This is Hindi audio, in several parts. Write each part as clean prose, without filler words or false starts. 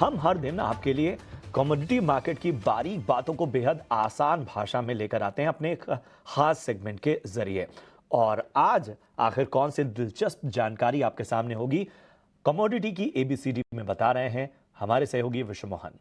हम हर दिन आपके लिए कमोडिटी मार्केट की बारीक बातों को बेहद आसान भाषा में लेकर आते हैं अपने एक खास सेगमेंट के जरिए। और आज आखिर कौन सी दिलचस्प जानकारी आपके सामने होगी, कमोडिटी की एबीसीडी में बता रहे हैं हमारे सहयोगी विश्व मोहन।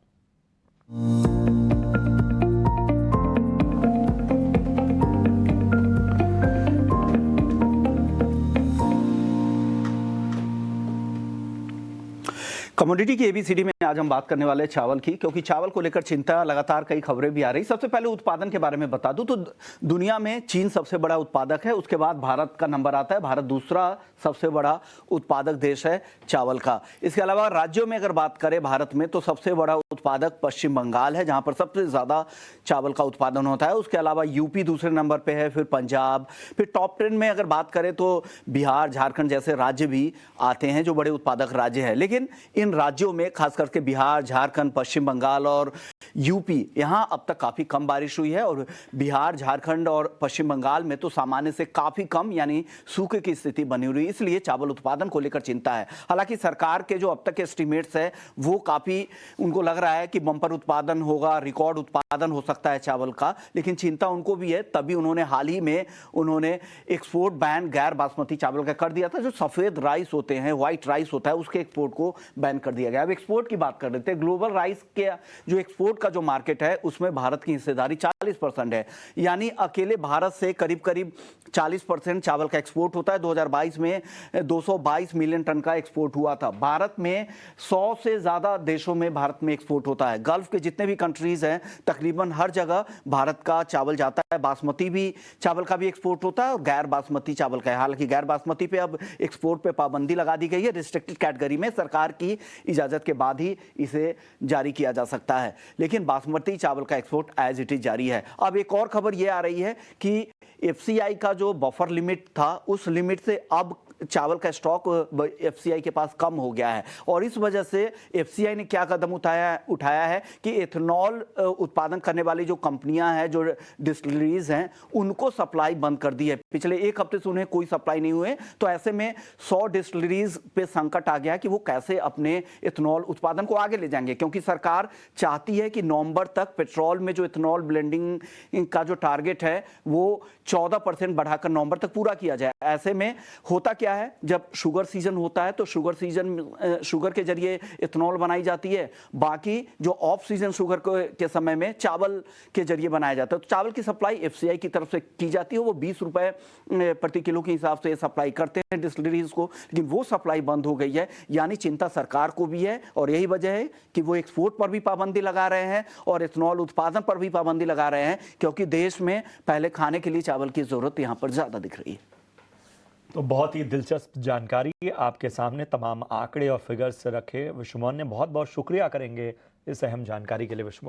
कमोडिटी की एबीसीडी में आज हम बात करने वाले हैं चावल की, क्योंकि चावल को लेकर चिंता लगातार कई खबरें भी आ रही। सबसे पहले उत्पादन के बारे में बता दूं तो दुनिया में चीन सबसे बड़ा उत्पादक है, उसके बाद भारत का नंबर आता है। भारत दूसरा सबसे बड़ा उत्पादक देश है चावल का। इसके अलावा राज्यों में अगर बात करें भारत में तो सबसे बड़ा उत्पादक पश्चिम बंगाल है, जहां पर सबसे ज्यादा चावल का उत्पादन होता है। उसके अलावा यूपी दूसरे नंबर पे है, फिर पंजाब, फिर टॉप 10 में अगर बात करें तो बिहार, झारखंड जैसे राज्य भी आते हैं जो बड़े उत्पादक राज्य हैं। लेकिन इन राज्यों में खास करके बिहार, झारखंड, पश्चिम बंगाल और यूपी, यहां अब तक काफी कम बारिश हुई है। और बिहार, झारखंड और पश्चिम बंगाल में तो सामान्य से काफी कम यानी सूखे की स्थिति बनी हुई, इसलिए चावल उत्पादन को लेकर चिंता है। हालांकि सरकार के जो अब तक के एस्टिमेट्स है वो काफी, उनको लग रहा है कि बम्पर उत्पादन होगा, रिकॉर्ड उत्पादन हो सकता है चावल का। लेकिन चिंता उनको भी है, तभी उन्होंने हाल ही में एक्सपोर्ट बैन गैर बासमती चावल का कर दिया था। जो सफेद राइस होते हैं, व्हाइट राइस होता है, उसके एक्सपोर्ट को बैन कर दिया गया। अब एक्सपोर्ट की बात कर रहे थे। ग्लोबल राइस के जो एक्सपोर्ट का जो मार्केट है उसमें भारत की हिस्सेदारी 40% है, यानी अकेले भारत से करीब करीब 40% चावल का एक्सपोर्ट होता है। 2022 में 222 मिलियन टन का एक्सपोर्ट हुआ था। भारत में 100 से ज्यादा देशों में भारत में एक्सपोर्ट होता है। गल्फ के जितने भी कंट्रीज हैं तकरीबन हर जगह भारत का चावल जाता है। बासमती भी चावल का भी एक्सपोर्ट होता है और गैर बासमती चावल का है। हालांकि गैर बासमती पे अब एक्सपोर्ट पे पाबंदी लगा दी गई है, रिस्ट्रिक्टेड कैटेगरी में, सरकार की इजाजत के बाद ही इसे जारी किया जा सकता है। लेकिन बासमती चावल का एक्सपोर्ट एज इट इज जारी है। अब एक और खबर यह आ रही है कि एफसीआई का जो बफर लिमिट था उस लिमिट से अब चावल का स्टॉक एफसीआई के पास कम हो गया है। और इस वजह से एफसीआई ने क्या कदम उठाया है कि एथेनॉल उत्पादन करने वाली जो कंपनियां हैं, जो डिस्टिलरीज हैं, उनको सप्लाई बंद कर दी है। पिछले एक हफ्ते से उन्हें कोई सप्लाई नहीं हुए, तो ऐसे में 100 डिस्टिलरीज पे संकट आ गया है कि वो कैसे अपने एथेनॉल उत्पादन को आगे ले जाएंगे। क्योंकि सरकार चाहती है कि नवंबर तक पेट्रोल में जो एथेनॉल ब्लेंडिंग का जो टारगेट है वो 14% बढ़ाकर नवंबर तक पूरा किया जाए। ऐसे में होता क्या है, जब शुगर सीजन होता है तो शुगर के जरिए इथेनॉल बनाई जाती है। बाकी जो ऑफ सीजन शुगर के समय में चावल के जरिए बनाया जाता है। तो चावल की सप्लाई एफसीआई की तरफ से की जाती है। वो 20 रुपए प्रति किलो के हिसाब से सप्लाई करते हैं डिस्टिलरीज को, लेकिन वो सप्लाई बंद हो गई है। यानी चिंता सरकार को भी है और यही वजह है कि वो एक्सपोर्ट पर भी पाबंदी लगा रहे हैं और इथेनॉल उत्पादन पर भी पाबंदी लगा रहे हैं, क्योंकि देश में पहले खाने के लिए चावल की जरूरत यहां पर ज्यादा दिख रही है। तो बहुत ही दिलचस्प जानकारी आपके सामने, तमाम आंकड़े और फिगर्स रखे विश्व मोहन ने। बहुत बहुत शुक्रिया करेंगे इस अहम जानकारी के लिए विश्व मोहन।